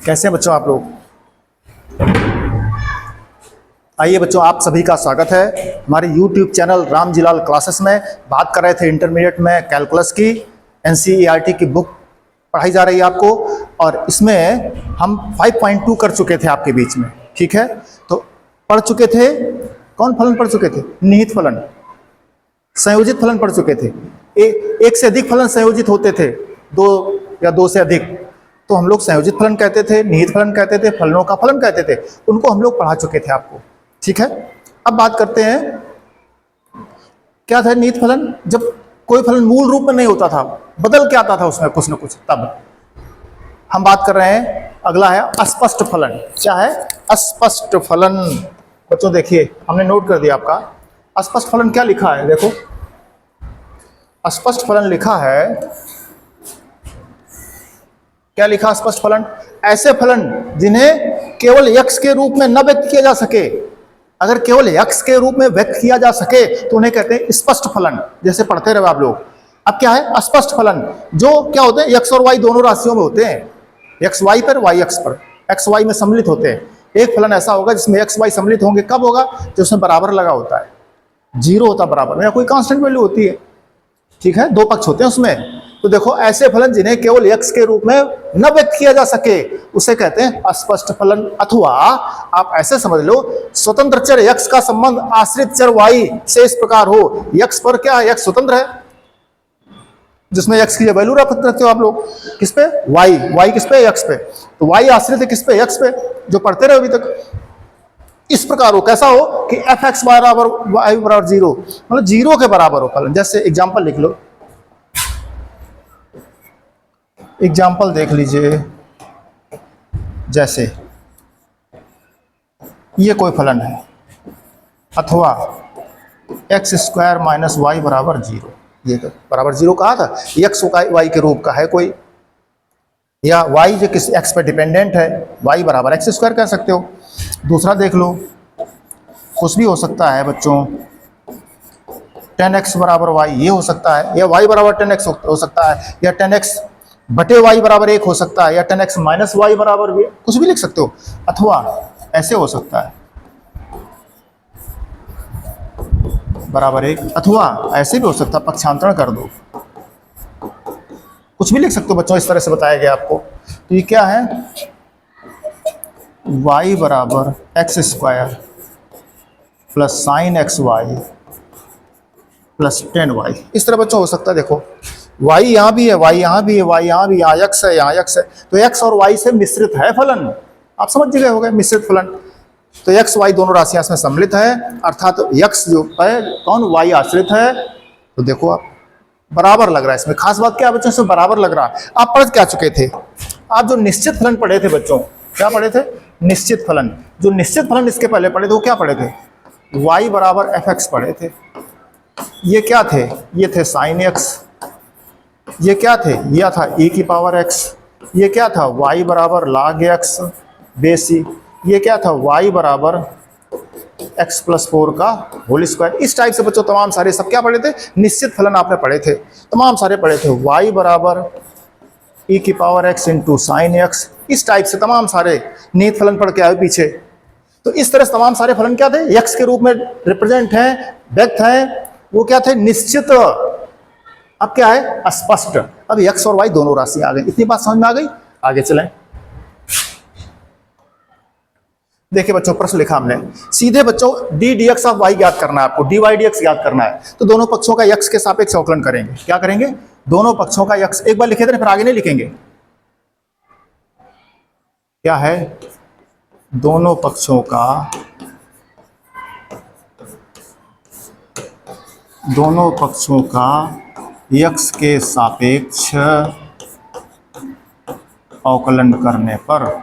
कैसे हैं बच्चों आप लोग? आइए बच्चों, आप सभी का स्वागत है हमारे YouTube चैनल रामजीलाल क्लासेस में। बात कर रहे थे इंटरमीडिएट में कैलकुलस की, NCERT की बुक पढ़ाई जा रही है आपको, और इसमें हम 5.2 कर चुके थे आपके बीच में। ठीक है, तो पढ़ चुके थे, कौन फलन पढ़ चुके थे? निहित फलन, संयोजित फलन पढ़ चुके थे। एक से अधिक फलन संयोजित होते थे, दो या दो से अधिक, तो हम लोग संयोजित फलन कहते थे, निहित फलन कहते थे, फलनों का फलन कहते थे। उनको हम लोग पढ़ा चुके थे आपको। ठीक है, अब बात करते हैं क्या था निहित फलन। जब कोई फलन मूल रूप में नहीं होता था, बदल के आता था उसमें कुछ न कुछ, तब हम बात कर रहे हैं। अगला है अस्पष्ट फलन। क्या है? अस्पष्ट फलन। बच्चों देखिए, हमने नोट कर दिया आपका अस्पष्ट फलन क्या लिखा है। देखो, अस्पष्ट फलन लिखा है, क्या लिखा? स्पष्ट फलन ऐसे फलन जिन्हें केवल यक्ष के रूप में न व्यक्त किया जा सके। अगर केवल यक्ष के रूप में व्यक्त किया जा सके तो उन्हें कहते हैं स्पष्ट फलन। जैसे पढ़ते रहे आप लोग। अब क्या है अस्पष्ट फलन? जो क्या होते हैं, एक्स और वाई दोनों राशियों में होते हैं, एक्स वाई पर, वाई एक्स पर, एक्स वाई में सम्मिलित होते हैं। एक फलन ऐसा होगा जिसमें एक्स वाई सम्मिलित होंगे। कब होगा? जो उसमें बराबर लगा होता है, जीरो होता है बराबर में, या कोई कांस्टेंट वैल्यू होती है। ठीक है, दो पक्ष होते हैं उसमें। तो देखो, ऐसे फलन जिन्हें केवल यक्ष के रूप में न व्यक्त किया जा सके उसे कहते हैं अस्पष्ट फलन। अथवा आप ऐसे समझ लो, स्वतंत्र चर यक्ष का संबंध आश्रित चर वाई से इस प्रकार हो। यक्ष पर क्या है? यक्ष स्वतंत्र है, जिसमें यक्ष की वैल्यू रखते हो आप लोग, किस पे? वाई। वाई किस पे? यक्ष पे। तो वाई आश्रित है किस पे? यक्ष पे, जो पढ़ते रहे अभी तक। इस प्रकार हो, कैसा हो कि एफ एक्स बराबर वाई बराबर जीरो, मतलब जीरो के बराबर हो फलन। जैसे एग्जाम्पल लिख लो, एग्जाम्पल देख लीजिए। जैसे ये कोई फलन है, अथवा एक्स स्क्वायर माइनस वाई बराबर जीरो। ये बराबर जीरो कहा था, एक्स वाई के रूप का है कोई, या वाई जो किसी एक्स पर डिपेंडेंट है, वाई बराबर एक्स स्क्वायर कह सकते हो। दूसरा देख लो, कुछ भी हो सकता है बच्चों, 10x बराबर वाई, ये हो सकता है, या y बराबर 10x हो सकता है, या 10x बटे वाई बराबर 1 हो सकता है, या 10x माइनस वाई बराबर भी, कुछ भी लिख सकते हो। अथवा ऐसे हो सकता है, बराबर 1, अथवा ऐसे भी हो सकता है, पक्षांतरण कर दो, कुछ भी लिख सकते हो बच्चों। इस तरह से बताया गया आपको। तो ये क्या है? y बराबर x square plus sine x y plus 10y। इस तरह बच्चों हो सकता है। देखो, y यहाँ भी है, y यहाँ भी है, y यहाँ भी, यहाँ x है, यहाँ x है, तो x और y से मिश्रित है फलन। आप समझ गए होंगे, मिश्रित फलन। तो x y दोनों राशियां इसमें सम्मिलित है, अर्थात तो x जो है कौन? y आश्रित है। तो देखो आप, बराबर लग रहा है। इसमें खास बात क्या है बच्चों? इसमें बराबर लग रहा है। आप पढ़ क्या चुके थे? आप जो निश्चित फलन पढ़े थे बच्चों, क्या पढ़े थे? निश्चित फलन। जो निश्चित फलन इसके पहले पढ़े थे वो क्या पढ़े थे? y बराबर एफ एक्स पढ़े थे। ये क्या थे? ये थे साइन एक्स। ये क्या थे? यह था e की पावर x। ये क्या था? y बराबर log x बेसी। ये क्या था? y बराबर x प्लस 4 का होल स्क्वायर। इस टाइप से बच्चों तमाम सारे सब क्या पढ़े थे? निश्चित फलन आपने पढ़े थे, तमाम सारे पढ़े थे। y बराबर e की power x into sine x. इस टाइप से तमाम सारे निहित फलन पढ़ के आए पीछे। तो इस तरह से तमाम सारे फलन क्या थे? यक्ष के रूप में रिप्रेजेंट हैं, व्यक्त हैं। वो क्या थे? निश्चित। अब क्या है? अस्पष्ट। अब एक्स और वाई दोनों राशि आ गई। इतनी बात समझ में आ गई? आगे चलें। देखिए बच्चों, प्रश्न लिखा हमने सीधे बच्चों d D x of y ज्ञात करना है आपको, डी वाई डी एक्स ज्ञात करना है। तो दोनों पक्षों का यक्ष के सापेक्ष अवकलन करेंगे। क्या करेंगे? दोनों पक्षों का यक्ष। एक बार लिखे थे, फिर आगे नहीं लिखेंगे। क्या है? दोनों पक्षों का यक्ष के सापेक्ष अवकलन करने पर,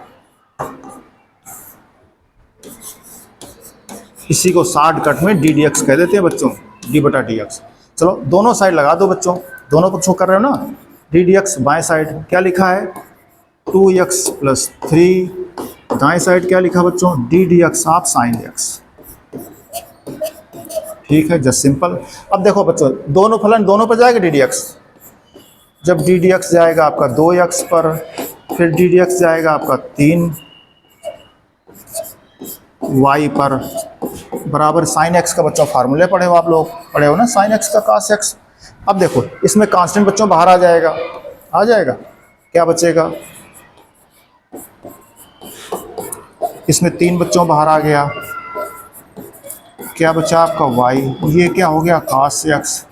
इसी को शॉर्टकट में डी डी एक्स कह देते हैं बच्चों, डी बटा डी एक्स। चलो दोनों साइड लगा दो बच्चों, दोनों पक्षों कर रहे हो ना। डी डी एक्स बाएं साइड क्या लिखा है? 2x plus 3। दाएं साइड क्या लिखा बच्चों? D D x of sine x. ठीक है, जस्ट सिंपल। अब देखो बच्चों, दोनों फलन दोनों पर जाएगा डी डी एक्स। जब डी डी एक्स जाएगा आपका 2x पर फिर डी डी एक्स जाएगा आपका 3 y पर बराबर साइन एक्स का बच्चों फार्मूले पढ़े हो आप लोग, पढ़े हो ना, साइन एक्स का cos एक्स। अब देखो इसमें कांस्टेंट बच्चों बाहर आ जाएगा, क्या बचेगा, इसमें 3 बच्चों बाहर आ गया, क्या बचा आपका y, ये क्या हो गया cos x।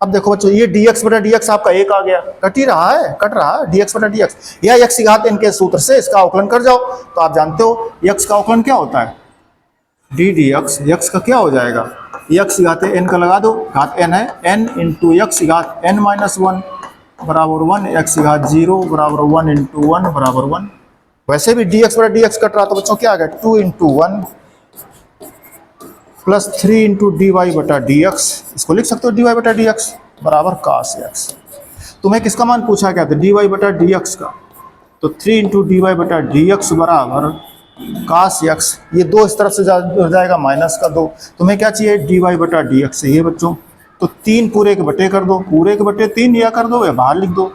अब देखो बच्चों ये dx बटा dx आपका 1 आ गया, कट रहा है dx बटा dx, या x की घात n के सूत्र से इसका अवकलन कर जाओ तो आप जानते हो x का अवकलन क्या होता है, d dx, x का क्या हो जाएगा, x की घात n का लगा दो, घात n है, n इंटू x की घात n माइनस 1 बराबर 1, x की घात 0 बराबर 1 इंटू 1 बराबर 1। वैसे भी dx बटा dx कट रहा तो बच्चों क्या आ गया 2 into 1 plus 3 into d y बटा डी एक्स, इसको लिख सकते हो डी वाई बटा डी एक्स बराबर cos एक्स। तुम्हें किसका मान पूछा गया था, डी वाई बटा डी एक्स का, तो 3 इंटू डी वाई बटा डी एक्स बराबर cos एक्स, ये 2 इस तरफ से हो जाएगा माइनस का 2, तुम्हें क्या चाहिए डी वाई बटा डी एक्स चाहिए बच्चों, तो 3 पूरे के बटे कर दो, पूरे के बटे 3 या कर दो या बाहर लिख दो,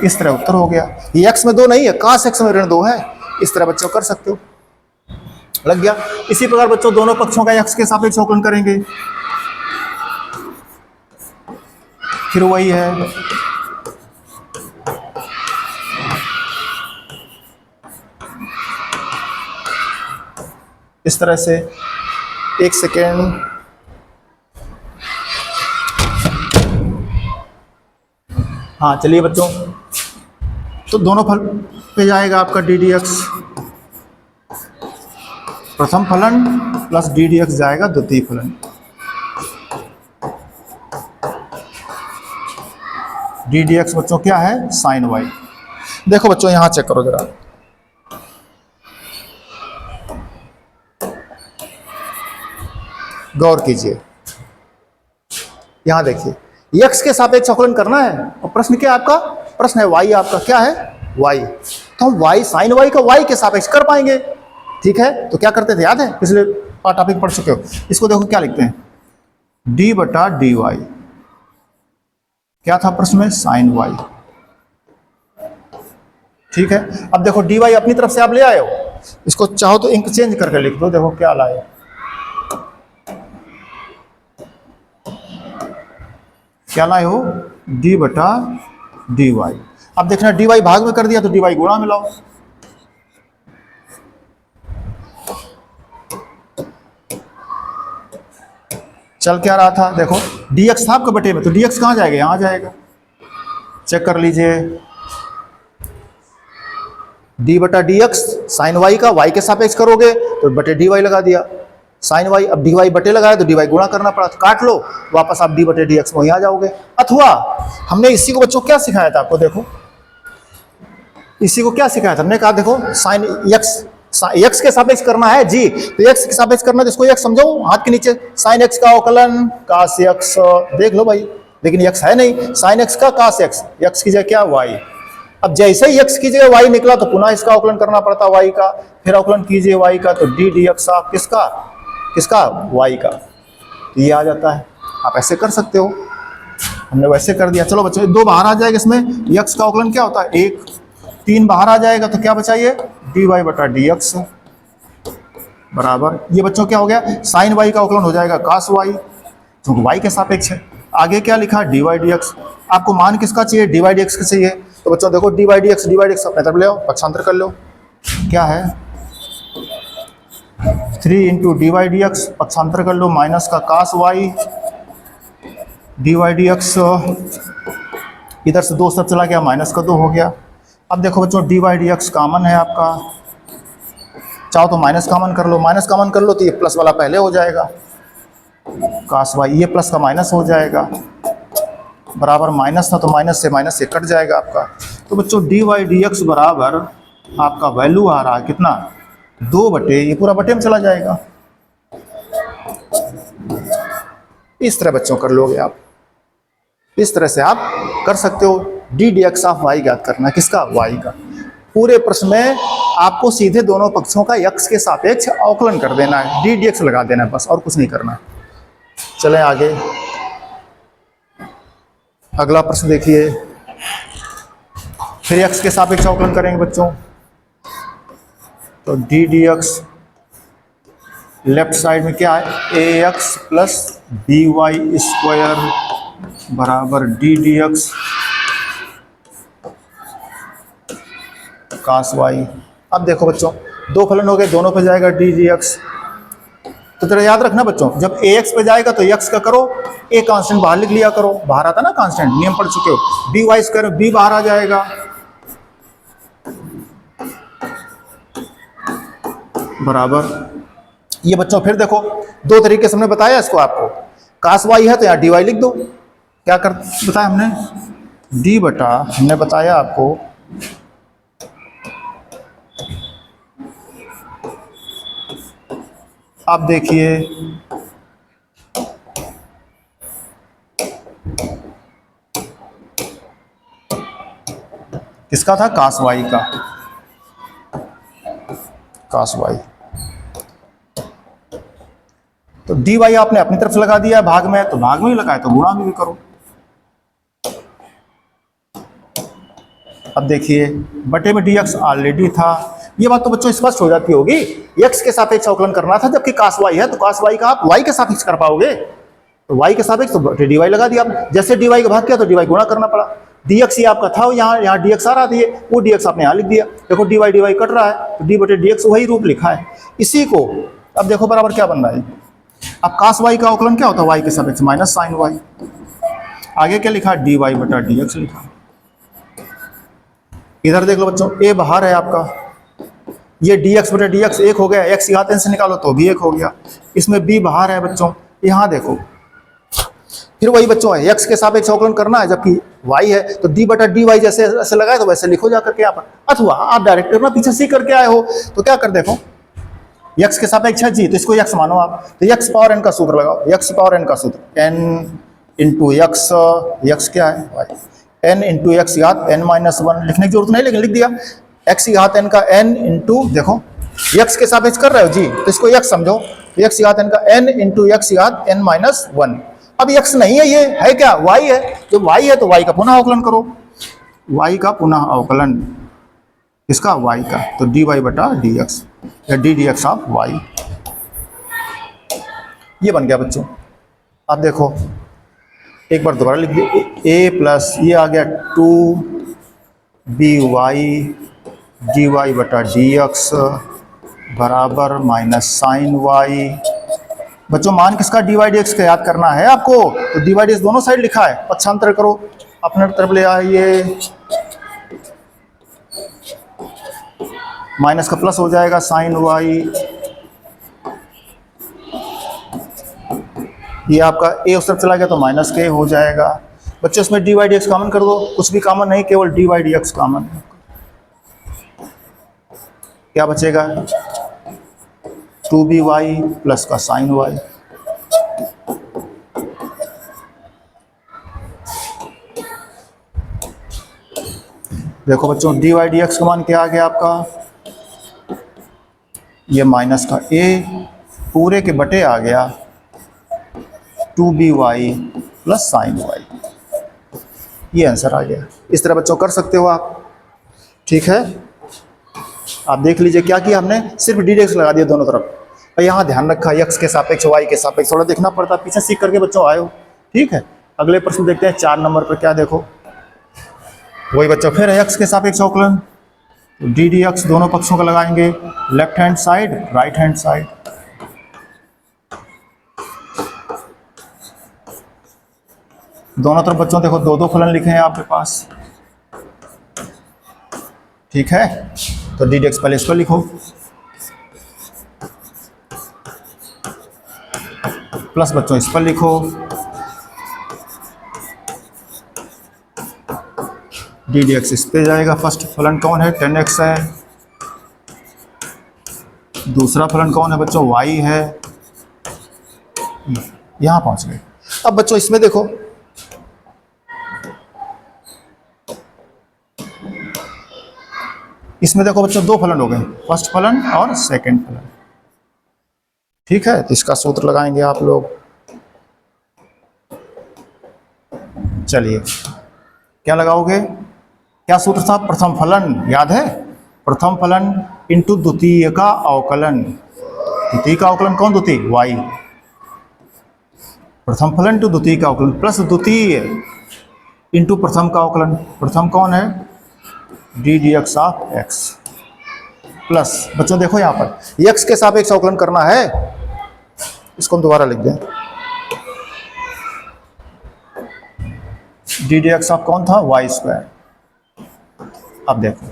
इस तरह उत्तर हो गया। ये x में 2 नहीं है, cos एक्स में ऋण 2 है, इस तरह बच्चों कर सकते हो, लग गया। इसी प्रकार बच्चों दोनों पक्षों का x के सापेक्ष अवकलन करेंगे, फिर वही है, इस तरह से, एक सेकेंड, हाँ चलिए बच्चों, तो दोनों फल पे जाएगा आपका डी डी एक्स, प्रथम फलन प्लस डी डी एक्स जाएगा द्वितीय फलन, डी डी एक्स बच्चों क्या है साइन वाई। देखो बच्चों यहां चेक करो जरा, गौर कीजिए, यहां देखिए x के सापेक्ष अवकलन करना है और प्रश्न क्या आपका, प्रश्न है y, आपका क्या है y, तो हम y साइन y का y के सापेक्ष कर पाएंगे, ठीक है। तो क्या करते थे याद है, पिछले टॉपिक पढ़ चुके हो, इसको देखो क्या लिखते हैं d बटा डी वाई, क्या था प्रश्न में साइन y, ठीक है। अब देखो dy अपनी तरफ से आप ले आए हो, इसको चाहो तो इंक चेंज करके लिख दो, देखो क्या लाए, क्या लाए हो d बटा डी वाई। अब देखना dy भाग में कर दिया तो dy गुणा में लाओ, चल क्या रहा था, देखो dx था आपका बटे में, तो dx कहाँ जाएगा, यहाँ जाएगा, चेक कर लीजिए, d बटा डी एक्स साइन वाई का y के सापेक्ष करोगे तो बटे dy लगा दिया, साइन वाई, अब dy बटे लगाया तो dy गुणा करना पड़ा, तो काट लो, वापस आप d बटे डी एक्स वहीं आ जाओगे। अथवा हमने इसी को बच्चों क्या सिखाया था आपको, देखो इसी को क्या सिखाया था, हमने कहा देखो साइन x के सापेक्ष करना है जी, तो x के सापेक्ष करना है तो इसको x समझो, हाथ के नीचे साइन x का अवकलन cos x, देख लो भाई, लेकिन x है नहीं, साइन x का cos x की जगह क्या y, अब जैसे ही x की जगह y निकला तो पुनः इसका अवकलन करना पड़ता y का, फिर अवकलन कीजिए y का, तो d dx आप किसका y का, तो ये आ जाता है, आप ऐसे कर सकते हो, हमने वैसे कर दिया। चलो बच्चों 2 बाहर आ जाएगा, इसमें x का अवकलन क्या होता है 1, 3 बाहर आ जाएगा तो क्या बचाइए dy बटा डी एक्स बराबर, ये बच्चों क्या हो गया साइन y का अवकलन हो जाएगा cos y, क्योंकि y के सापेक्ष है। आगे क्या लिखा dy dx, आपको मान किसका चाहिए dy dx का चाहिए, तो बच्चों देखो dy dx अपने तरफ ले आओ, पक्षांतर कर लो, क्या है 3 into d y d x, पक्षांतर कर लो, माइनस का cos y d y d x, इधर से 2 सब चला गया, माइनस का 2 हो गया। अब देखो बच्चों d y d x common है आपका, चाहो तो माइनस कॉमन कर लो, माइनस कॉमन कर लो तो ये प्लस वाला पहले हो जाएगा, cos y, ये प्लस का माइनस हो जाएगा, बराबर माइनस था तो माइनस से कट जाएगा आपका। तो बच्चों डी वाई डी एक्स बराबर आपका वैल्यू आ रहा है कितना 2 बटे, ये पूरा बटे में चला जाएगा, इस तरह बच्चों कर लोगे आप, इस तरह से आप कर सकते हो। D D x of y ज्ञात करना, किसका वाई का। पूरे प्रश्न में आपको सीधे दोनों पक्षों का x के सापेक्ष अवकलन कर देना है, डी डी एक्स लगा देना है बस, और कुछ नहीं करना। चलें आगे, अगला प्रश्न देखिए, फिर x के सापेक्ष अवकलन करेंगे बच्चों, तो D D X, left side में क्या है, A X plus B Y square बराबर D D X cos Y. अब देखो बच्चों, दो फलन हो गए, दोनों पे जाएगा डी डी एक्स। तो जरा याद रखना बच्चों, जब ए एक्स पे जाएगा तो एक्स का करो, ए कांस्टेंट बाहर लिख लिया करो, बाहर आता ना कांस्टेंट, नियम पढ़ चुके हो। बी वाई स्क्वायर, बी बाहर आ जाएगा, बराबर ये बच्चों। फिर देखो, दो तरीके से हमने बताया इसको आपको, कास वाई है तो यहाँ डी वाई लिख दो। क्या कर बताया हमने, डी बटा, हमने बताया आपको अब देखिए किसका था, कास वाई का, कास वाई। तो डी वाई आपने अपनी तरफ से लगा दिया भाग में, तो भाग में ही लगाए तो गुणा में भी करो। अब देखिए बटे में डी एक्स ऑलरेडी था, ये बात तो बच्चों स्पष्ट हो जाती होगी। एक्स के सापेक्ष अवकलन करना था, जबकि कास वाई है तो कास वाई का आप वाई के सापेक्ष कर पाओगे, तो वाई के सापेक्ष तो डी वाई लगा दिया आपने। जैसे डी वाई का भाग किया तो डी वाई गुणा करना पड़ा। डी एक्स ये आपका था, यहाँ डी एक्स आ रहा था, वो डी एक्स आपने यहाँ लिख दिया। देखो डी वाई कट रहा है, तो डी बटे डी एक्स वही रूप लिखा है इसी को। अब देखो बराबर क्या बन रहा है, अब कास वाई का अवकलन क्या होता है, वाई के सापेक्ष माइनस साइन वाई। आगे क्या लिखा, डी वाई बटा डी एक्स लिखा। इधर देख लो बच्चों, ए बाहर है आपका, ये डी एक्स बटे डी एक्स एक हो गया, एक्स यहाँ से निकालो तो भी एक हो गया। इसमें बी बाहर है बच्चों, यहाँ देखो फिर वही बच्चों है, एक्स के सापेक्ष अवकलन करना है, जबकि वाई है तो डी बटा डी वाई जैसे ऐसे लगाए तो वैसे लिखो जा करके यहाँ पर, अथवा आप डायरेक्ट करना, पीछे सी करके आए हो तो क्या कर, देखो एक्स के सापेक्ष है जी, तो इसको एक्स मानो आप, तो एक्स पावर एन का सूत्र लगाओ, एक्स पावर एन का सूत्र एन इंटू एक्स, एक्स क्या है वाई, एन इंटू एक्स याद एन माइनस वन, लिखने की जरूरत नहीं लेकिन लिख दिया, एक्स घात एन का एन इंटू, देखो एक्स के सापेक्ष कर रहे हो जी तो इसको एक्स समझो, तो एक्स घात एन का एन इंटू एक्स घात एन माइनस वन। अब एक्स नहीं है, ये है क्या, वाई है, जब वाई है तो वाई का पुनः अवकलन करो, वाई का पुनः अवकलन, इसका वाई का, तो डी वाई बटा डी एक्स या d D x of y, ये बन गया बच्चों। अब देखो एक बार दोबारा लिख दिए, ए प्लस ये आ गया two b y d y बटा डी एक्स बराबर माइनस साइन वाई। बच्चों मान किसका, डी वाई डी एक्स का याद करना है आपको, तो डी वाई डी एक्स दोनों साइड लिखा है, पक्षांतर करो, अपने तरफ ले आइए, माइनस का प्लस हो जाएगा साइन वाई, ये आपका ए उस तरफ चला गया तो माइनस के हो जाएगा। बच्चों इसमें d y d x common कर दो, कुछ भी कॉमन नहीं, केवल d y d x common है, क्या बचेगा, टू बी वाई प्लस का साइन वाई। देखो बच्चों डी वाई डी एक्स का मान क्या आ गया आपका, ये माइनस का ए पूरे के बटे आ गया two b y plus sine y, ये आंसर आ गया। इस तरह बच्चों कर सकते हो आप, ठीक है। आप देख लीजिए क्या किया हमने, सिर्फ डी डी एक्स लगा दिया दोनों तरफ, और यहाँ ध्यान रखा एक्स के सापेक्ष वाई के सापेक्ष, थोड़ा देखना पड़ता, पीछे सीख करके बच्चों आए हो, ठीक है। अगले प्रश्न देखते हैं 4 नंबर पर, क्या देखो वही बच्चों फिर एक्स के सापेक्ष अवकलन, तो डी डी एक्स दोनों पक्षों का लगाएंगे, left hand side right hand side, दोनों तरफ बच्चों देखो दो दो फलन लिखे हैं आपके पास, ठीक है। तो डी डी एक्स पहले इस पर लिखो, प्लस बच्चों इस पर लिखो, डी डी एक्स इस पे जाएगा। फर्स्ट फलन कौन है, 10x है, दूसरा फलन कौन है बच्चों, y है, यहां पहुंच गए। अब बच्चों इसमें देखो बच्चों दो फलन हो गए, फर्स्ट फलन और सेकंड फलन, ठीक है। तो इसका सूत्र लगाएंगे आप लोग, चलिए क्या लगाओगे, क्या सूत्र था? प्रथम फलन, याद है? प्रथम फलन इंटू द्वितीय का अवकलन। द्वितीय का अवकलन कौन? द्वितीय y। प्रथम फलन इंटू द्वितीय का अवकलन प्लस द्वितीय इंटू प्रथम का अवकलन। प्रथम कौन है? D D x of x plus, बच्चों देखो यहाँ पर x के सापेक्ष अवकलन करना है, इसको हम दोबारा लिख दें। डी डी एक्स ऑफ कौन था? Y square. अब देखो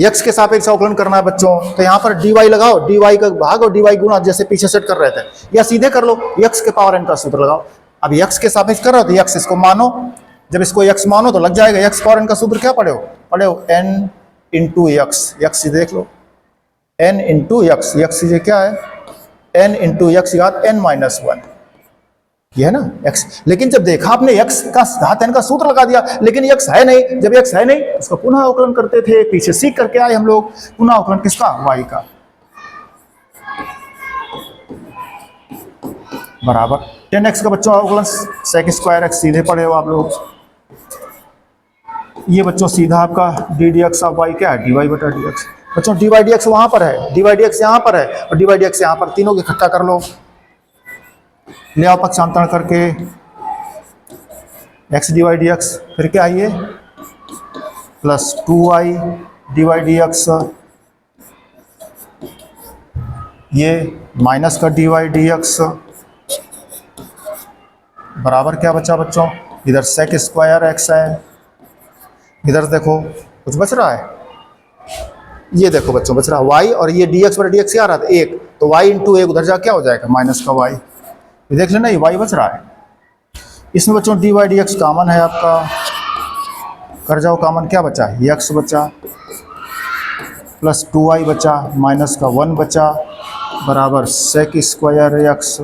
x के सापेक्ष अवकलन करना है बच्चों, तो यहाँ पर dy लगाओ, dy का भाग और dy गुणा, जैसे पीछे सेट कर रहे थे, या सीधे कर लो, x के पावर n का सूत्र लगाओ। अब x के सापेक्ष कर रहे हो तो x इसको मानो, जब इसको x मानो तो लग जाएगा। x पावर n का सूत्र क्या पढ़े हो n इंटू एक्स, x देख लो, n इंटू एक्स, x ये क्या है? n इंटू एक्स घात n माइनस 1, ये है ना x। लेकिन जब देखा आपने x का घात n का सूत्र लगा दिया, लेकिन x है नहीं। जब x है नहीं उसका पुनः अवकलन करते थे, पीछे सीख करके आए हम लोग। पुनः अवकलन किसका? y का, बराबर 10x का बच्चों अवकलन sec स्क्वायर x, सीधे पढ़े हो आप लोग। ये बच्चों सीधा आपका D D x of y क्या है? dy बटा डी एक्स। बच्चों डी वाई डी एक्स वहां पर है, डी वाई डी एक्स यहाँ पर है और डी वाई डी एक्स यहाँ पर, तीनों को इकट्ठा कर लो, ले आओ पक्षांतरण करके x d y d x, फिर क्या आइए plus 2y d y d x, ये माइनस का डी वाई डी एक्स, बराबर क्या बचा बच्चों? इधर सेक स्क्वायर x है, इधर देखो कुछ बच रहा है, ये देखो बच्चों बच रहा है y, और ये dx पर dx क्या आ रहा था? 1, तो y इंटू 1 उधर जा क्या हो जाएगा? माइनस का y। ये देख लेना, ये y बच रहा है। इसमें बच्चों d y d x common है आपका, कर जाओ कॉमन, क्या बचा? x बचा प्लस 2y बचा माइनस का 1 बचा, बराबर सेक स्क्वायर x।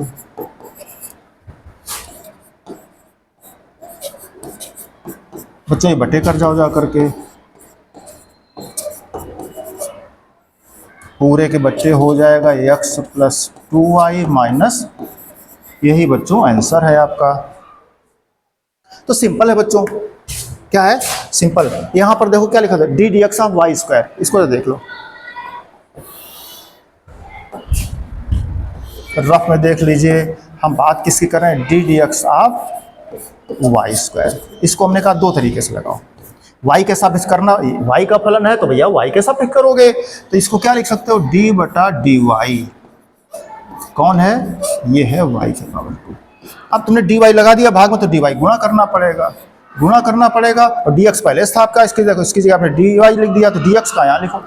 बच्चों ये बटे कर जाओ जा करके, पूरे के बच्चे हो जाएगा x प्लस 2y माइनस, यही बच्चों आंसर है आपका। तो सिंपल है बच्चों, क्या है? सिंपल। यहां पर देखो क्या लिखा था? D D x of y square, इसको तो देख लो, रफ में देख लीजिए। हम बात किसकी कर रहे हैं? D D x of y square. इसको हमने कहा दो तरीके से लगाओ, y के सापेक्ष करना, y का फलन है तो भैया y के सापेक्ष करोगे, तो इसको क्या लिख सकते हो? d बटा डी वाई। कौन है? ये है y के पावर 2। अब तुमने dy लगा दिया भाग में, तो dy गुणा करना पड़ेगा, गुणा करना पड़ेगा, और dx पहले था आपका, इसकी देखो, इसकी जगह आपने dy लिख दिया, तो dx का यहाँ लिखो।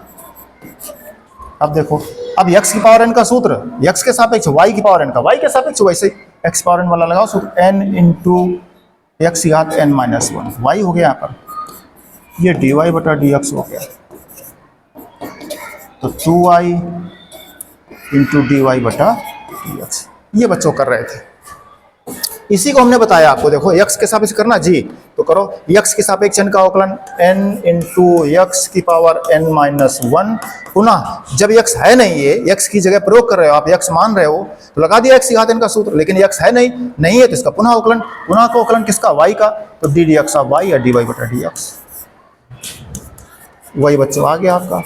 अब देखो, अब x की पावर n का सूत्र, x के सापेक्ष y की पावर n का, y के सापेक्ष वैसे ही x पावर n वाला लगाओ सूत्र, n इंटू एक्स घात n माइनस 1, y हो गया यहाँ पर, ये dy बटा dx हो गया, तो 2y इंटू डी वाई बटा dx। ये बच्चों कर रहे थे, इसी को हमने बताया आपको। देखो x के सापेक्ष करना जी, तो करो x के सापेक्ष n का अवकलन n इंटू एक्स की पावर n माइनस 1। पुनः जब x है नहीं, ये x की जगह प्रयोग कर रहे हो आप, x मान रहे हो, तो लगा दिया x घात n का सूत्र, लेकिन x है नहीं है, तो इसका पुनः अवकलन, पुनः का अवकलन किसका? y का, तो D D x of y या डी वाई बटा डी एक्स। वही बच्चों आ गया आपका।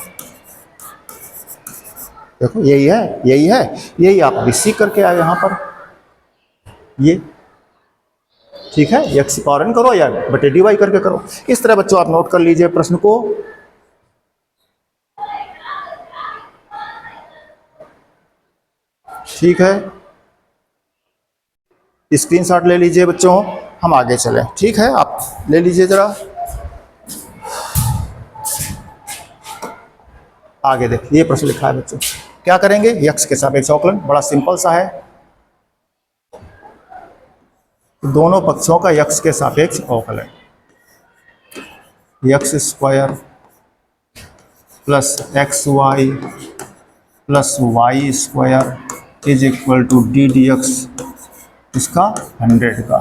देखो यही आप अभी सीख करके आए यहाँ पर, ये ठीक है। एक्स की पावर n करो या बटे डी वाई करके करो, इस तरह बच्चों आप नोट कर लीजिए प्रश्न को। ठीक है, स्क्रीनशॉट ले लीजिए बच्चों, हम आगे चलें। ठीक है, आप ले लीजिए जरा, आगे देखिए, ये प्रश्न लिखा है बच्चों, क्या करेंगे? x के सापेक्ष अवकलन, बड़ा सिंपल सा है, दोनों पक्षों का x के सापेक्ष अवकलन, x square plus x y plus y square is equal to d D x, इसका 100 का।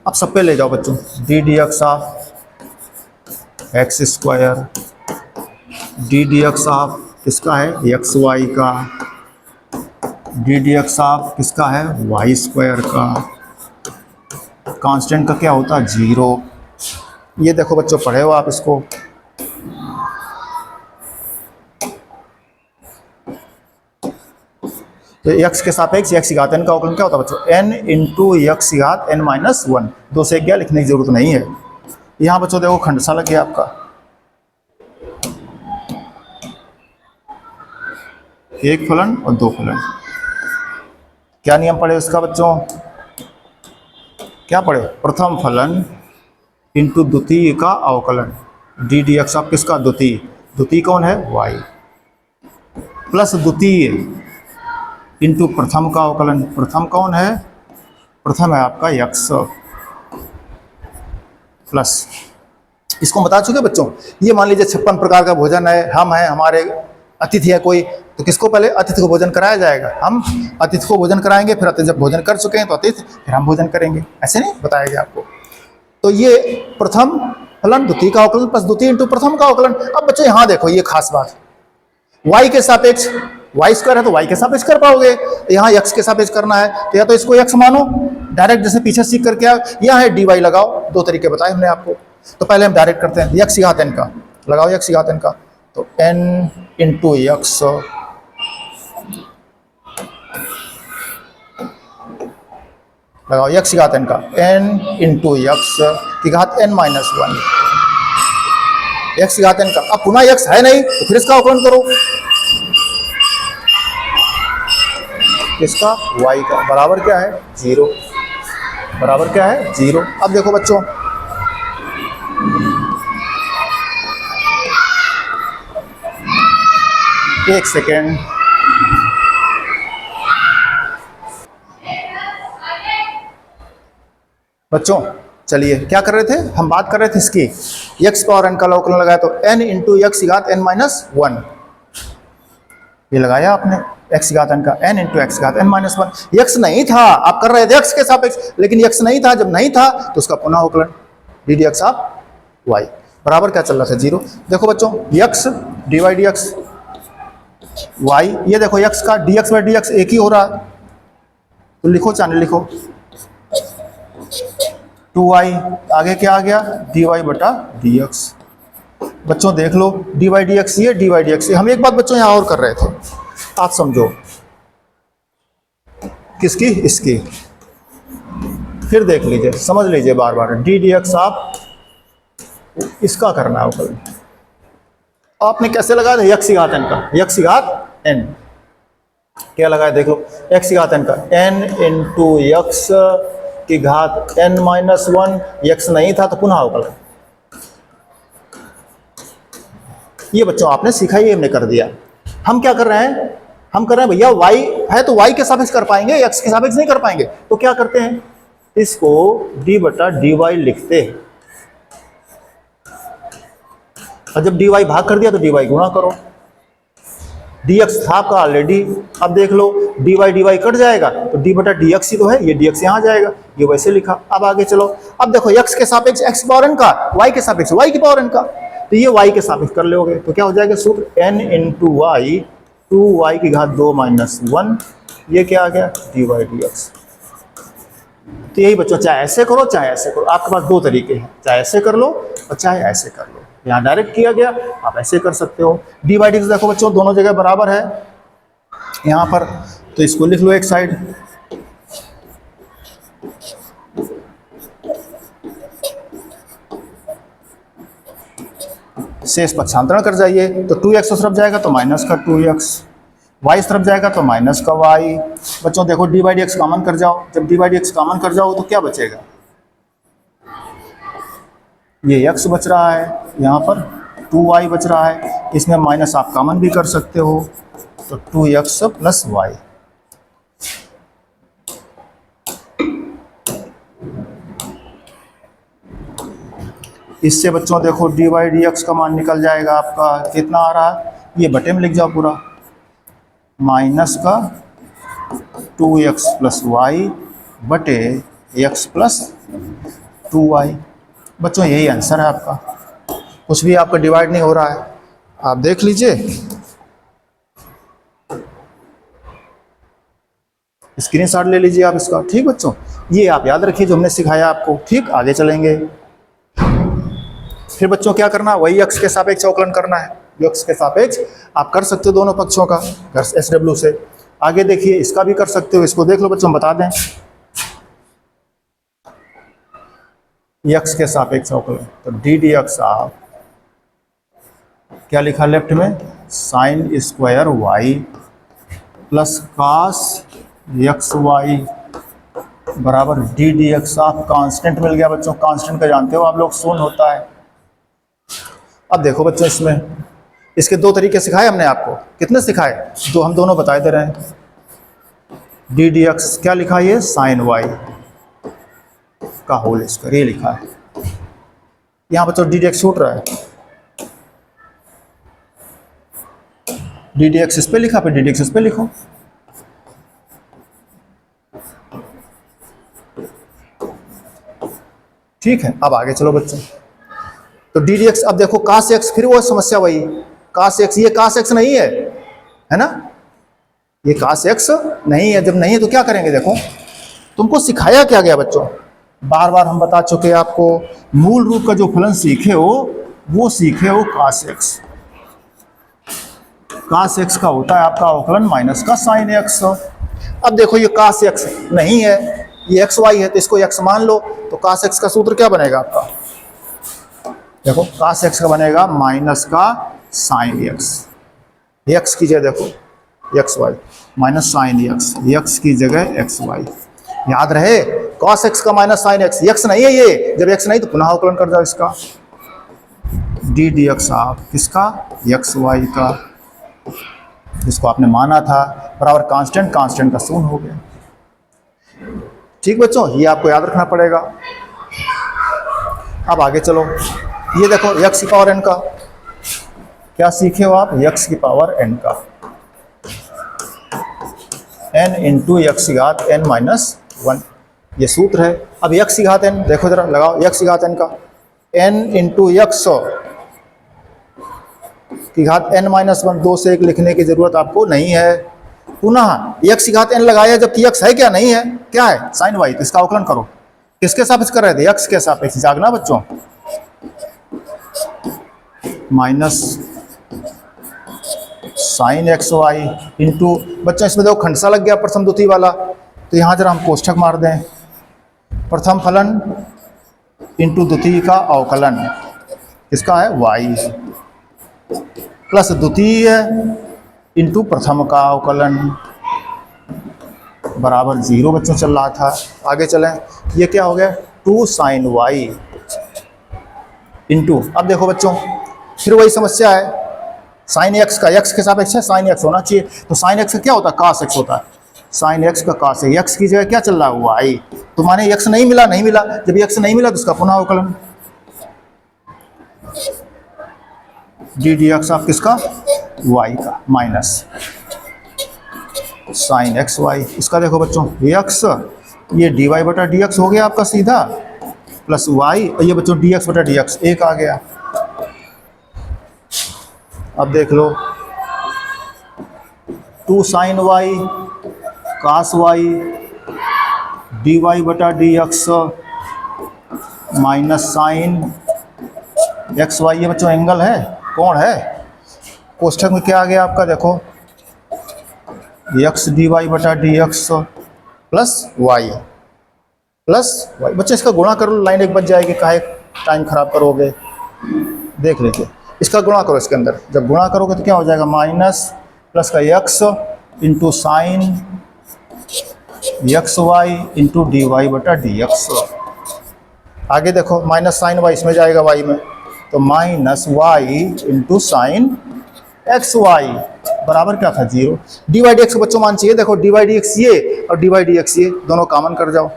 अब सब पे ले जाओ बच्चों, d D x of x square, d D x of किसका है? एक्स वाई का, डी डी एक्स ऑफ किसका है? वाई स्क्वायर का। कांस्टेंट का क्या होता है? 0। ये देखो बच्चों, पढ़े हो आप इसको। तो x के सापेक्ष x की घात n का अवकलन क्या होता है बच्चों? n इंटू x की घात n माइनस 1। 2 से 1 गया, लिखने की जरूरत नहीं है। यहाँ बच्चों देखो खंडसा लग गया आपका, एक फलन और दो फलन। क्या नियम पढ़े उसका बच्चों? क्या पढ़े? प्रथम फलन इंटू द्वितीय का अवकलन, डी डी एक्स ऑफ किसका? द्वितीय। द्वितीय कौन है? y, प्लस द्वितीय इंटू प्रथम का अवकलन। प्रथम कौन है? प्रथम है आपका x, प्लस इसको बता चुके बच्चों। ये मान लीजिए 56 प्रकार का भोजन है, हम हैं, हमारे अतिथि है कोई, तो किसको पहले? अतिथि को भोजन कराया जाएगा। हम अतिथि को भोजन कराएंगे, फिर अतिथि जब भोजन कर चुके हैं तो अतिथि, फिर हम भोजन करेंगे। ऐसे नहीं बताया गया आपको? तो ये प्रथम फलन द्वितीय का अवकलन प्लस द्वितीय इंटू प्रथम का अवकलन। अब बच्चों यहाँ देखो, ये खास बात, y के सापेक्ष, y स्क्वायर है तो y के सापेक्ष कर पाओगे, यहाँ x के सापेक्ष करना है तो या तो इसको x मानो डायरेक्ट, जैसे पीछे सीख करके आओ, यहाँ है dy लगाओ। दो तरीके बताए हमने आपको, तो पहले हम डायरेक्ट करते हैं। x की घात n का लगाओ, x की घात n का, तो n इंटू x लगाओ, x की घात n का, n इंटू x की घात n माइनस 1, x की घात n का। अब पुनः x है नहीं तो फिर इसका अवकलन करो, इसका y का बराबर क्या है? 0। बराबर क्या है? 0। अब देखो बच्चों, एक सेकेंड, बच्चों चलिए क्या कर रहे थे हम? बात कर रहे थे इसकी, x पावर n का अवकलन लगाया तो n इंटू x की घात n माइनस 1, ये लगाया आपने x की घात n का, n इंटू x की घात n माइनस 1। x नहीं था, आप कर रहे थे x के सापेक्ष, लेकिन x नहीं था। जब नहीं था तो उसका पुनः अवकलन D D x of y बराबर क्या चल रहा था? 0। देखो बच्चों, x d y d x y, ये देखो x का dx बाई डी एक्स एक ही हो रहा है, तो लिखो चाहे लिखो 2y, आगे क्या आ गया? dy बटा dx। बच्चों देख लो, dy dx ये, dy dx ये। हम एक बात बच्चों यहाँ और कर रहे थे, आप समझो, किसकी? इसकी। फिर देख लीजिए, समझ लीजिए बार बार, डी डी एक्स आप इसका करना है अवकलन। आपने कैसे लगाया था? x की घात n का, x की घात n क्या लगाया? देख लो, x की घात n का, n इंटू x की घात n माइनस 1। x नहीं था तो पुनः अवकलन। ये बच्चों आपने सीखा ही, हमने कर दिया। हम क्या कर रहे हैं? हम कर रहे हैं भैया, y है तो y के सापेक्ष कर पाएंगे, x के सापेक्ष नहीं कर पाएंगे। तो क्या करते हैं? इसको d बटा dy लिखते हैं, और जब dy भाग कर दिया तो dy गुणा करो। dx था आपका ऑलरेडी, अब देख लो dy dy कट जाएगा तो d बटा dx ही तो है, ये dx यहाँ जाएगा, ये वैसे लिखा। अब आगे चलो, अब देखो x के सापेक्ष x पावर n का, y के सापेक्ष y की पावर n का, तो ये y के सापेक्ष कर लोगे तो क्या हो जाएगा? सूत्र n इंटू वाई, 2y की घात 2 माइनस 1, ये क्या आ गया? dy dx। तो यही बच्चों, चाहे ऐसे करो चाहे ऐसे करो, आपके पास दो तरीके हैं, चाहे ऐसे कर लो और चाहे ऐसे कर लो। यहाँ डायरेक्ट किया गया, आप ऐसे कर सकते हो। डी बाई डी देखो बच्चों, दोनों जगह बराबर है यहाँ पर, तो इसको लिख लो एक साइड। शेष पक्षांतरण कर जाइए, तो 2x उस तरफ जाएगा तो माइनस का 2x, y इस तरफ जाएगा तो माइनस का y। बच्चों देखो, D by D x common कर जाओ, जब D by D x common कर जाओ तो क्या बचेगा? ये x बच रहा है, यहाँ पर 2y बच रहा है, इसमें माइनस आप कॉमन भी कर सकते हो, तो 2x प्लस y। इससे बच्चों देखो डी बाई डी एक्स का मान निकल जाएगा आपका, कितना आ रहा है? ये बटे में लिख जाओ पूरा, माइनस का 2x प्लस वाई बटे x प्लस 2y। बच्चों यही आंसर है आपका, कुछ भी आपका डिवाइड नहीं हो रहा है, आप देख लीजिए। स्क्रीनशॉट ले लीजिए आप इसका, ठीक बच्चों। ये आप याद रखिए जो हमने सिखाया आपको, ठीक। आगे चलेंगे। फिर बच्चों क्या करना, वही x के सापेक्ष अवकलन करना है, जो x के सापेक्ष आप कर सकते हो दोनों पक्षों का SW से। आगे देखिए इसका भी कर सकते हो, इसको देख लो बच्चों, बता दें x के सापेक्ष अवकलन, तो डी डी एक्स आप क्या लिखा लेफ्ट में, sine square y plus cos x y बराबर डी डी एक्स। आप कांस्टेंट मिल गया बच्चों, कांस्टेंट का जानते हो आप लोग, शून्य होता है। अब देखो बच्चों इसमें इसके दो तरीके सिखाए हमने आपको, कितने सिखाए, तो हम दोनों बताए दे रहे हैं। डी डी एक्स क्या लिखा है, ये साइन वाई का होल स्क्वायर, ये लिखा है। यहाँ बच्चों डी डी एक्स छूट रहा है, डी डी एक्स इस पे लिखा, फिर डी डी एक्स इस पे लिखो। ठीक है, अब आगे चलो बच्चों, तो डी डी एक्स, अब देखो कास एक्स, फिर वो समस्या वही, कास एक्स, ये कास एक्स नहीं है ना, ये कास एक्स नहीं है। जब नहीं है तो क्या करेंगे, देखो तुमको सिखाया क्या गया बच्चों, बार बार हम बता चुके हैं आपको, मूल रूप का जो फलन सीखे हो वो सीखे हो कास एक्स। कास एक्स का होता है आपका अवकलन माइनस का साइन एक्स। अब देखो ये कास एक्स नहीं है, ये एक्स वाई है, तो इसको एक्स मान लो, तो कास एक्स का सूत्र क्या बनेगा आपका, देखो कास एक्स का बनेगा माइनस का साइन एक्स, एक्स की जगह देखो x y minus sine x, x की जगह एक्स वाई, याद रहे कॉस एक्स का माइनस साइन एक्स, एक्स नहीं है ये, जब एक्स नहीं तो पुनः अवकलन कर जाओ इसका, डी डी एक्स आप किसका, एक्स वाई का, जिसको आपने माना था बराबर कांस्टेंट, कांस्टेंट का शून्य हो गया। ठीक बच्चों, ये आपको याद रखना पड़ेगा। अब आगे चलो, ये देखो x की पावर n का क्या सीखे हो आप, x की पावर n का n इंटू एक्स की घात n माइनस 1, ये सूत्र है। अब x की घात n देखो जरा, लगाओ x की घात n का, n इंटू एक्स की घात n माइनस 1, 2 से 1 लिखने की जरूरत आपको नहीं है। पुनः x की घात n लगाया, जबकि x है क्या, नहीं है, क्या है साइन y, तो इसका अवकलन करो, किसके सापेक्ष कर रहे थे, x के सापेक्ष, जागना बच्चों, minus sine x y into, बच्चों इसमें देखो खंडसा लग गया प्रथम द्वितीय वाला, तो यहाँ जरा हम कोष्ठक मार दें, प्रथम फलन इंटू द्वितीय का अवकलन, किसका है y, प्लस द्वितीय इंटू प्रथम का अवकलन बराबर 0 बच्चों चल रहा था। आगे चलें, ये क्या हो गया, 2 साइन वाई इंटू, अब देखो बच्चों फिर वही समस्या है, साइन एक्स का एक्स के सापेक्ष है, साइन एक्स होना चाहिए, तो साइन एक्स का क्या होता है, कास एक्स होता है, साइन एक्स का कास है, एक्स की जगह क्या चल रहा है वाई, तो माने एक्स नहीं मिला, नहीं मिला, जब एक्स नहीं मिला तो उसका पुनः अवकलन, डी डी एक्स आप किसका, वाई का, माइनस साइन एक्स वाई, इसका देखो बच्चों एक्स, ये डी वाई बटा डी एक्स हो गया आपका सीधा, प्लस वाई, और ये बच्चों डी एक्स बटा डी एक्स एक आ गया। अब देख लो 2 sine y cos y d y बटा d x minus sine x y, ये बच्चों एंगल है, कौन है, कोष्ठक में क्या आ गया आपका, देखो एक्स डी वाई बटा डी एक्स प्लस वाई बच्चे, इसका गुणा करो, लाइन एक बच जाएगी, काहे टाइम खराब करोगे, देख लीजिए, इसका गुणा करो इसके अंदर, जब गुणा करोगे तो क्या हो जाएगा, माइनस प्लस का x into sine x y into d y बटा डी एक्स। आगे देखो माइनस साइन वाई इसमें जाएगा वाई में, तो minus y into sine x y बराबर क्या था 0, डी वाई डी एक्स बच्चों मान चाहिए, देखो डी वाई डी एक्स ये और डी वाई डी एक्स ये दोनों कॉमन कर जाओ,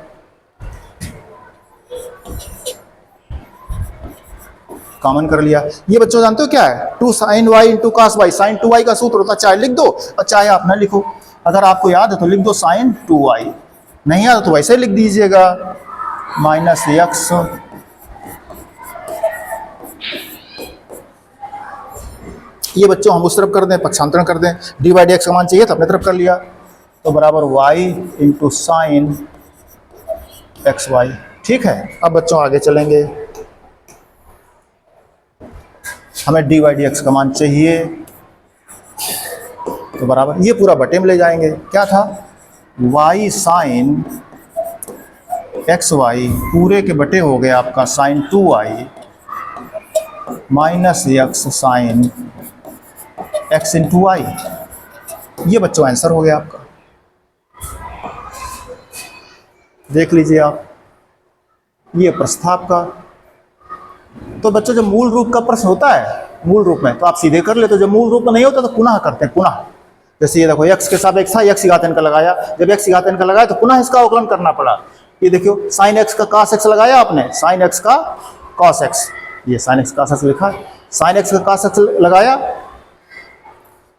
कॉमन कर लिया। ये बच्चों जानते हो क्या है, 2 sine y into cos y, sine 2y का सूत्र होता है, चाहे लिख दो और चाहे आप ना लिखो, अगर आपको याद है तो लिख दो साइन 2y, नहीं याद तो वैसे लिख दीजिएगा, माइनस एक्स ये बच्चों हम उस तरफ कर दें, पक्षांतरण कर दें, डी वाई डी एक्स का मान चाहिए तो अपने तरफ कर लिया, तो बराबर y into sine x y. ठीक है, अब बच्चों आगे चलेंगे, हमें डी वाई डी एक्स का मान चाहिए, तो बराबर ये पूरा बटे में ले जाएंगे। क्या था, y साइन एक्स वाई पूरे के बटे हो गया आपका sine 2y minus x sine x into y. ये बच्चों आंसर हो गया आपका, देख लीजिए आप, ये प्रश्न था आपका। तो बच्चों जब मूल रूप का प्रश्न होता है मूल रूप में तो आप सीधे कर लेते हो, जब मूल रूप में नहीं होता तो पुनः करते हैं, पुनः। जैसे ये देखो x के सापेक्ष था, x घात n का लगाया, जब x घात n का लगाया तो पुनः इसका अवकलन करना पड़ा। ये देखियो साइन x का cos x लगाया आपने, साइन x का cos x, ये साइन x cos x लिखा, साइन x का cos x लगाया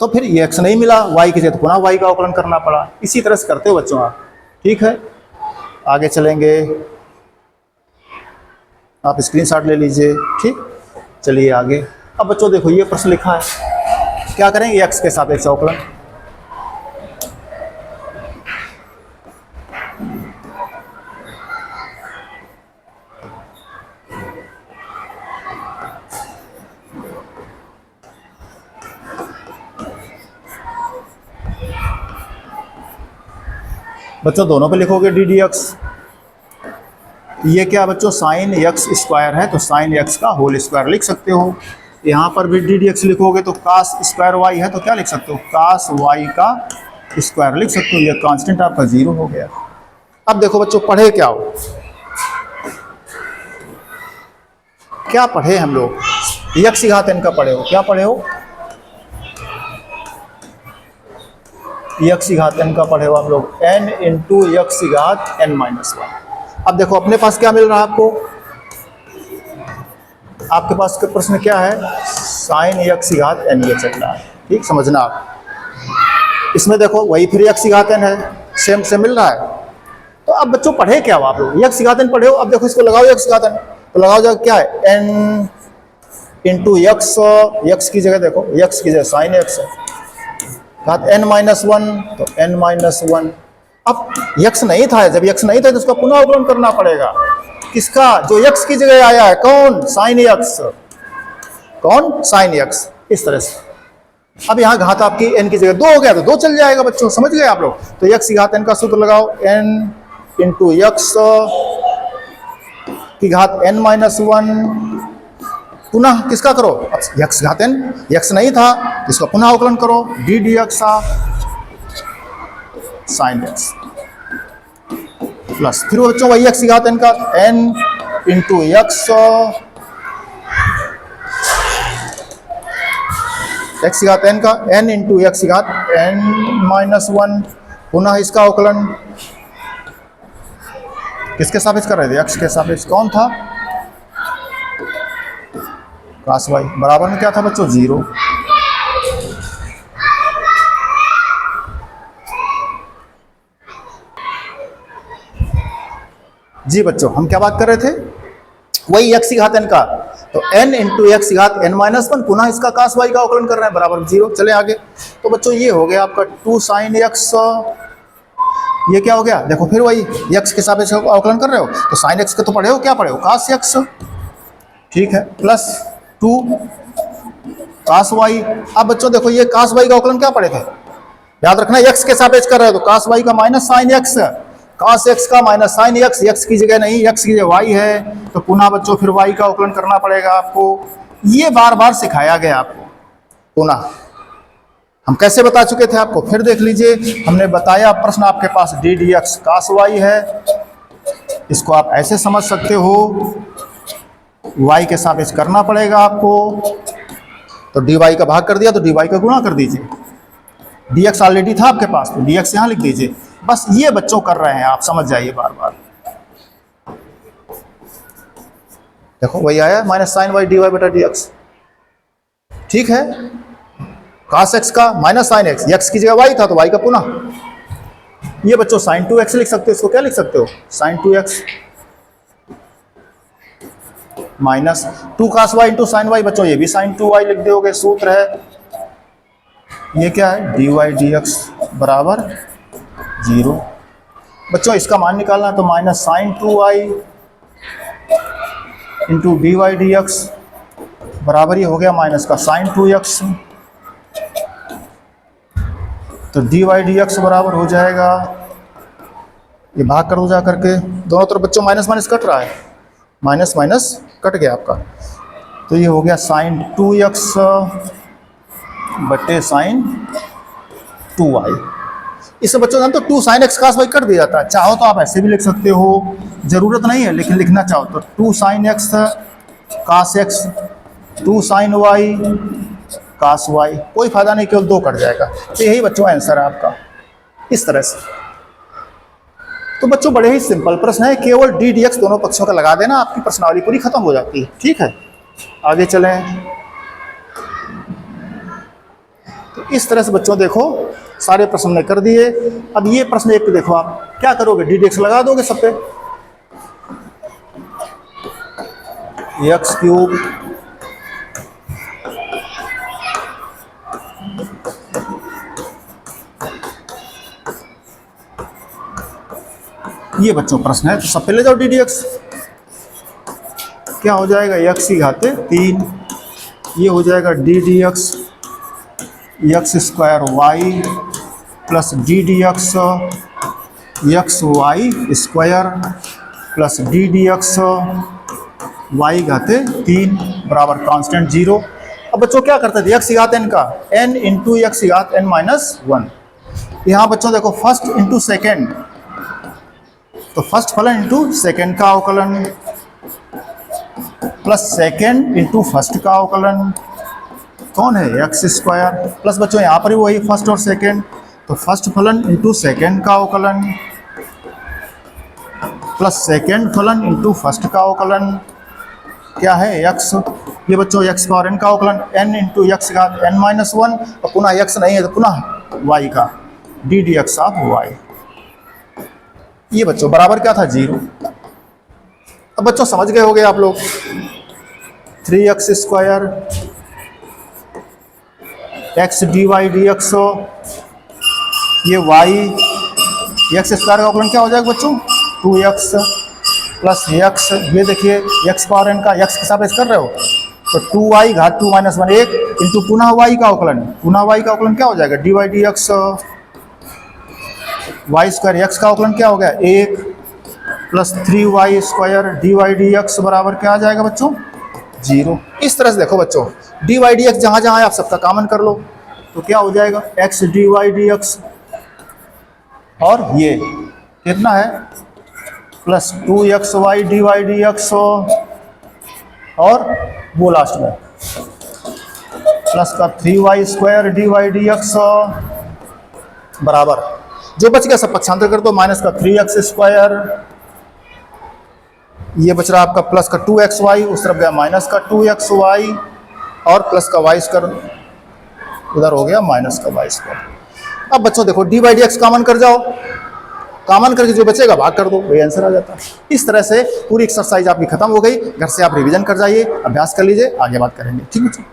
तो फिर ये x नहीं मिला, y की जगह तो पुनः y का अवकलन करना पड़ा। इसी तरह से करते हो बच्चों आप, ठीक है। आगे चलेंगे, आप स्क्रीनशॉट ले लीजिए, ठीक। चलिए आगे। अब बच्चों देखो ये प्रश्न लिखा है, क्या करेंगे, x के सापेक्ष अवकलन। बच्चों दोनों पे लिखोगे डी डी एक्स। ये क्या बच्चों साइन एक्स स्क्वायर है तो साइन एक्स का होल स्क्वायर लिख सकते हो। यहाँ पर भी डी डी एक्स लिखोगे तो कास स्क्वायर वाई है तो क्या लिख सकते हो, कास वाई का स्क्वायर लिख सकते हो। ये कांस्टेंट आपका 0 हो गया। अब देखो बच्चों पढ़े क्या हो, क्या पढ़े हम लोग, एक्स घात n का पढ़े हो, क्या पढ़े हो, एक्स घात n का पढ़े हो आप लोग, n इंटू एक्स घात n माइनस 1। अब देखो अपने पास क्या मिल रहा है आपको, आपके पास का प्रश्न क्या है, साइन एक्स घात n ये चल रहा है, ठीक समझना आप। इसमें देखो वही फिर एक्स घात n है, सेम से मिल रहा है। तो अब बच्चों पढ़े क्या हो आप लोग, एक्स घात n पढ़े हो। अब देखो इसको लगाओ एक्स घात n, तो लगाओ जाएगा क्या है, n इंटू एक्स, एक्स की जगह देखो, एक्स की जगह साइन एक्स है, घात n माइनस 1 तो n माइनस 1। अब x नहीं था, जब x नहीं था तो उसका पुनः अवकलन करना पड़ेगा, किसका, जो x की जगह आया है, कौन, साइन x, कौन, साइन x। इस तरह से अब यहाँ घात आपकी n की जगह 2 हो गया तो 2 चल जाएगा बच्चों, समझ गए आप लोग। तो x घात n का सूत्र लगाओ, n इंटू एक्स की घात n माइनस 1, पुनः किसका करो, x घात n, x नहीं था इसका पुनः अवकलन करो, D D x sine x plus, फिर बच्चों वही x घात n का n इंटू एक्स, x घात n का n इंटू एक्स घात n माइनस 1, पुनः इसका अवकलन किसके सापेक्ष कर रहे थे, x के सापेक्ष, कौन था, कास वाई, बराबर में क्या था बच्चों, 0। जी बच्चों हम क्या बात कर रहे थे, वही एक्स घात n का, तो n इंटू एक्स घात n माइनस 1, पुनः इसका कास वाई का अवकलन कर रहे हैं, बराबर 0। चले आगे। तो बच्चों ये हो गया आपका 2 साइन एक्स, ये क्या हो गया, देखो फिर वही x के सापेक्ष अवकलन कर रहे हो तो साइन x का तो पढ़े हो, क्या पढ़े हो, कास x, ठीक है, प्लस 2 कास वाई। अब बच्चों देखो ये कास वाई का अवकलन क्या पढ़े थे, याद रखना x के सापेक्ष कर रहे हो तो कास वाई का माइनस साइन x, कास x का माइनस साइन x की जगह नहीं, x की जगह y है तो पुनः बच्चों फिर y का अवकलन करना पड़ेगा आपको। ये बार बार सिखाया गया आपको, पुनः हम कैसे बता चुके थे आपको, फिर देख लीजिए। हमने बताया प्रश्न आपके पास D D X cos Y है, इसको आप ऐसे समझ सकते हो, y के सापेक्ष करना पड़ेगा आपको, तो dy का भाग कर दिया तो dy का गुणा कर दीजिए, dx ऑलरेडी था आपके पास तो dx यहाँ लिख दीजिए। बस ये बच्चों कर रहे हैं, आप समझ जाइए बार बार। देखो वही आया minus sine y d y बटा डी एक्स, ठीक है, कास एक्स का माइनस साइन एक्स, एक्स की जगह वाई था तो वाई का पुनः, ये बच्चों साइन 2x लिख सकते हो, इसको क्या लिख सकते हो, साइन 2x माइनस 2 कास वाई इंटू साइन वाई, बच्चों ये भी साइन 2y लिख दोगे, सूत्र है ये क्या है, डी वाई डी एक्स बराबर 0। बच्चों इसका मान निकालना है तो minus sine 2y into d y d x बराबर ये हो गया माइनस का साइन 2x, तो dy dx बराबर हो जाएगा, ये भाग कर हो जा करके दोनों तरफ बच्चों माइनस माइनस कट रहा है, माइनस माइनस कट गया आपका, तो ये हो गया साइन 2x बटे साइन 2y। इससे बच्चों जानते हो 2 sin x cos y cut भी जाता है, चाहो तो आप ऐसे भी लिख सकते हो, जरूरत नहीं है, लेकिन लिखना चाहो तो 2 sin x cos x 2 sin y cos y, कोई फायदा नहीं, केवल 2 कट जाएगा। तो यही बच्चों आंसर है आपका, इस तरह से। तो बच्चों बड़े ही सिंपल प्रश्न है, केवल डी डी एक्स दोनों पक्षों का लगा देना, आपकी प्रश्नावली पूरी खत्म हो जाती है। ठीक है, आगे चलें। तो इस तरह से बच्चों देखो सारे प्रश्न ने कर दिए। अब ये प्रश्न एक देखो, आप क्या करोगे, डी डी एक्स लगा दोगे सब पे, एक्स क्यूब ये बच्चों प्रश्न है, तो सब पे ले जाओ डी डी एक्स, क्या हो जाएगा एक्स की घाते 3, ये हो जाएगा D D X X square Y plus D D X X Y square plus D D x Y घाते 3 बराबर कांस्टेंट 0। अब बच्चों क्या करते थे, एक्स घात एन का एन इंटू एक्स घात एन माइनस 1। यहाँ बच्चों देखो फर्स्ट इंटू सेकेंड, तो फर्स्ट फलन इंटू सेकेंड का अवकलन प्लस सेकेंड इंटू फर्स्ट का अवकलन कौन है, एक्स स्क्वायर, प्लस बच्चों यहाँ पर ही वही फर्स्ट और सेकेंड, तो फर्स्ट फलन इंटू सेकेंड का अवकलन प्लस सेकेंड फलन इंटू फर्स्ट का अवकलन क्या है एक्स, ये बच्चों एक्स पावर एन का अवकलन एन इंटू एक्स घात एन माइनस 1, और पुनः एक्स नहीं है तो पुनः वाई का d D x of y, ये बच्चों बराबर क्या था 0। अब बच्चों समझ गए होगे आप लोग, 3x square x d y d x, ये वाई एक्स स्क्वायर का अवकलन क्या हो जाएगा बच्चों 2x प्लस एक्स, ये देखिए एक्स पावर एन का एक्स के सापेक्ष कर रहे हो, तो 2y घात 2 माइनस 1 1 इंटू पुनः y का अवकलन, पुनः y का अवकलन क्या हो जाएगा d y d x, Y square x का अवकलन क्या हो गया 1 plus 3y square d y d x बराबर क्या आ जाएगा बच्चों 0। इस तरह से देखो बच्चों डी वाई डी एक्स जहाँ जहाँ आप सबका कॉमन कर लो, तो क्या हो जाएगा x d y d x, और ये कितना है plus 2x y d y d x, और वो लास्ट में प्लस का 3y square d y d x बराबर, जो बच गया सब पक्षांतर कर दो, माइनस का 3x स्क्वायर, ये बच रहा आपका प्लस का 2xy, उस तरफ गया माइनस का 2xy, और प्लस का y स्क्वायर उधर हो गया माइनस का y स्क्वायर। अब बच्चों देखो D by D x common कर जाओ, कॉमन करके जो बचेगा भाग कर दो, वही आंसर आ जाता है। इस तरह से पूरी एक्सरसाइज आपकी खत्म हो गई, घर से आप रिवीजन कर जाइए, अभ्यास कर लीजिए, आगे बात करेंगे। ठीक है।